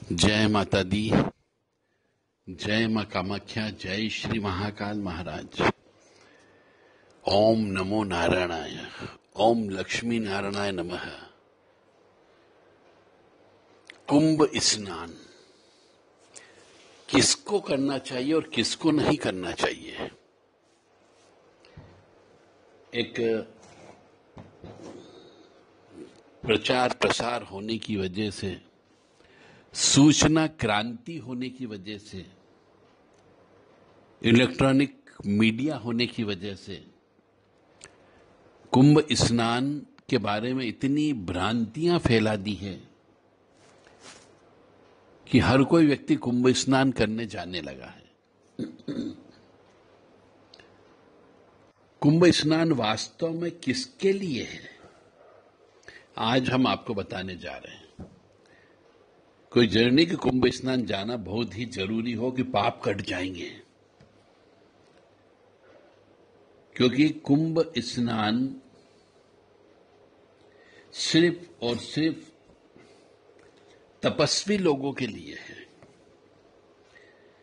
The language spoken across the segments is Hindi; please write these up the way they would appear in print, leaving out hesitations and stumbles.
जय माता दी। जय मां कामाख्या। जय श्री महाकाल महाराज। ओम नमो नारायणाय। ओम लक्ष्मी नारायणाय नमः। कुंभ स्नान किसको करना चाहिए और किसको नहीं करना चाहिए? एक प्रचार प्रसार होने की वजह से, सूचना क्रांति होने की वजह से, इलेक्ट्रॉनिक मीडिया होने की वजह से कुंभ स्नान के बारे में इतनी भ्रांतियां फैला दी है कि हर कोई व्यक्ति कुंभ स्नान करने जाने लगा है। कुंभ स्नान वास्तव में किसके लिए है, आज हम आपको बताने जा रहे हैं। कोई जर्नी कि कुंभ स्नान जाना बहुत ही जरूरी हो कि पाप कट जाएंगे, क्योंकि कुंभ स्नान सिर्फ और सिर्फ तपस्वी लोगों के लिए है,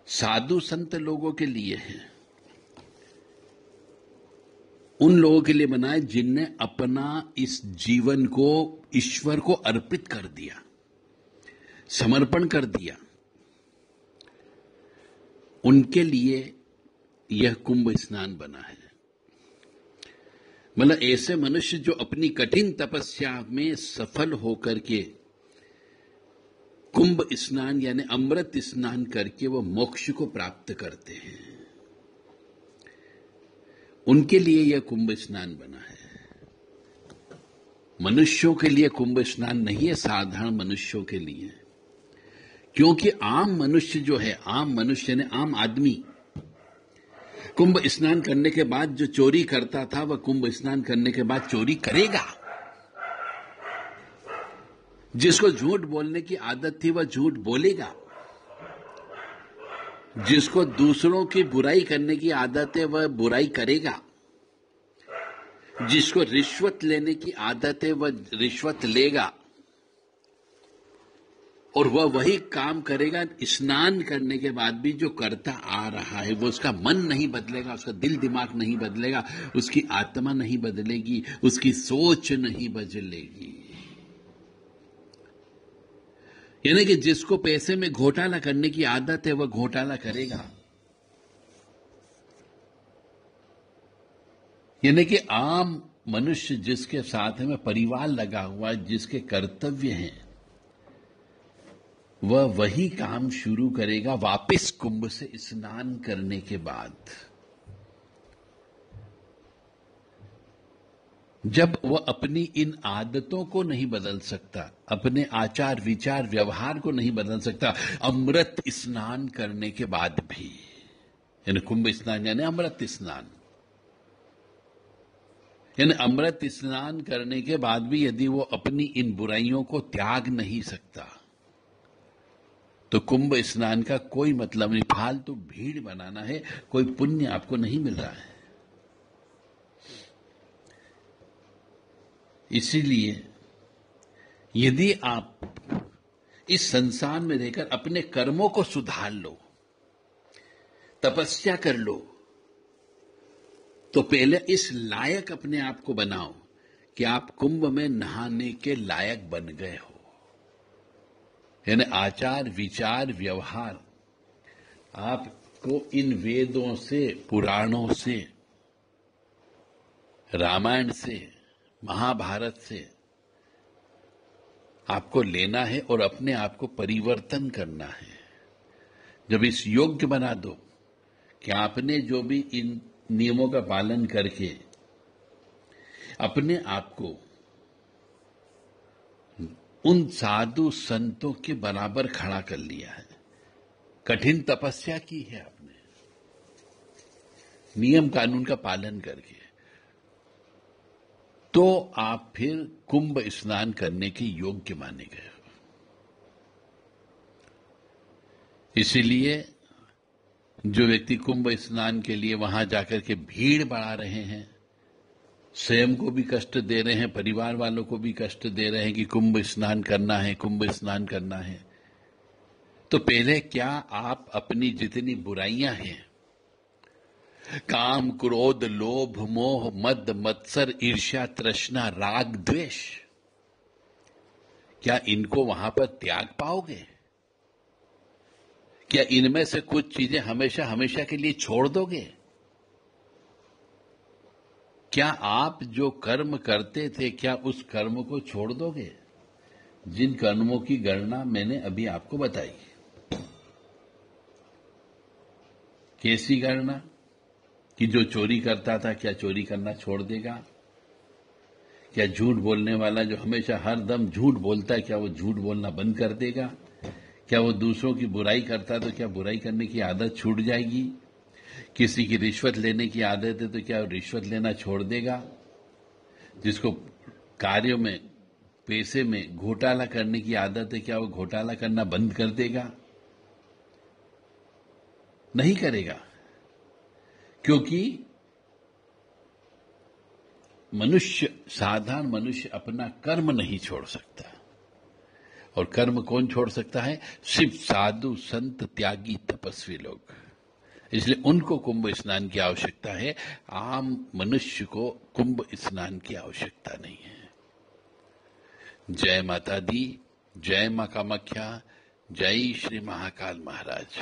साधु संत लोगों के लिए है, उन लोगों के लिए बना है जिनने अपना इस जीवन को ईश्वर को अर्पित कर दिया, समर्पण कर दिया। उनके लिए यह कुंभ स्नान बना है। मतलब ऐसे मनुष्य जो अपनी कठिन तपस्या में सफल होकर के कुंभ स्नान यानी अमृत स्नान करके वो मोक्ष को प्राप्त करते हैं, उनके लिए यह कुंभ स्नान बना है। मनुष्यों के लिए कुंभ स्नान नहीं है, साधारण मनुष्यों के लिए। क्योंकि आम मनुष्य जो है, आम मनुष्य ने आम आदमी कुंभ स्नान करने के बाद जो चोरी करता था वह कुंभ स्नान करने के बाद चोरी करेगा। जिसको झूठ बोलने की आदत थी वह झूठ बोलेगा। जिसको दूसरों की बुराई करने की आदत है वह बुराई करेगा। जिसको रिश्वत लेने की आदत है वह रिश्वत लेगा, और वह वही काम करेगा स्नान करने के बाद भी जो करता आ रहा है। वो उसका मन नहीं बदलेगा, उसका दिल दिमाग नहीं बदलेगा, उसकी आत्मा नहीं बदलेगी, उसकी सोच नहीं बदलेगी। यानी कि जिसको पैसे में घोटाला करने की आदत है वह घोटाला करेगा। यानी कि आम मनुष्य जिसके साथ में परिवार लगा हुआ है, जिसके कर्तव्य हैं, वह वही काम शुरू करेगा वापस कुंभ से स्नान करने के बाद। जब वह अपनी इन आदतों को नहीं बदल सकता, अपने आचार विचार व्यवहार को नहीं बदल सकता, अमृत स्नान करने के बाद भी, यानी कुंभ स्नान यानी अमृत स्नान, यानी अमृत स्नान करने के बाद भी यदि वो अपनी इन बुराइयों को त्याग नहीं सकता, तो कुंभ स्नान का कोई मतलब नहीं। फालतू भीड़ बनाना है, कोई पुण्य आपको नहीं मिल रहा है। इसीलिए यदि आप इस संसार में रहकर अपने कर्मों को सुधार लो, तपस्या कर लो, तो पहले इस लायक अपने आप को बनाओ कि आप कुंभ में नहाने के लायक बन गए हो। यानी आचार विचार व्यवहार आपको इन वेदों से, पुराणों से, रामायण से, महाभारत से आपको लेना है और अपने आप को परिवर्तन करना है। जब इस योग्य बना दो कि आपने जो भी इन नियमों का पालन करके अपने आप को उन साधु संतों के बराबर खड़ा कर लिया है, कठिन तपस्या की है आपने, नियम कानून का पालन करके, तो आप फिर कुंभ स्नान करने के योग्य माने गए हो। इसीलिए जो व्यक्ति कुंभ स्नान के लिए वहां जाकर के भीड़ बढ़ा रहे हैं, स्वयं को भी कष्ट दे रहे हैं, परिवार वालों को भी कष्ट दे रहे हैं कि कुंभ स्नान करना है, कुंभ स्नान करना है, तो पहले क्या आप अपनी जितनी बुराइयां हैं, काम, क्रोध, लोभ, मोह, मद, मत्सर, ईर्ष्या, तृष्णा, राग, द्वेष, क्या इनको वहां पर त्याग पाओगे? क्या इनमें से कुछ चीजें हमेशा हमेशा के लिए छोड़ दोगे? क्या आप जो कर्म करते थे, क्या उस कर्म को छोड़ दोगे? जिन कर्मों की गणना मैंने अभी आपको बताई। कैसी गणना? कि जो चोरी करता था, क्या चोरी करना छोड़ देगा? क्या झूठ बोलने वाला जो हमेशा हर दम झूठ बोलता है, क्या वो झूठ बोलना बंद कर देगा? क्या वो दूसरों की बुराई करता है तो क्या बुराई करने की आदत छूट जाएगी? किसी की रिश्वत लेने की आदत है तो क्या रिश्वत लेना छोड़ देगा? जिसको कार्यों में, पैसे में घोटाला करने की आदत है, क्या वो घोटाला करना बंद कर देगा? नहीं करेगा, क्योंकि मनुष्य, साधारण मनुष्य अपना कर्म नहीं छोड़ सकता। और कर्म कौन छोड़ सकता है? सिर्फ साधु, संत, त्यागी, तपस्वी लोग। इसलिए उनको कुंभ स्नान की आवश्यकता है। आम मनुष्य को कुंभ स्नान की आवश्यकता नहीं है। जय माता दी, जय मां कामाख्या, जय श्री महाकाल महाराज।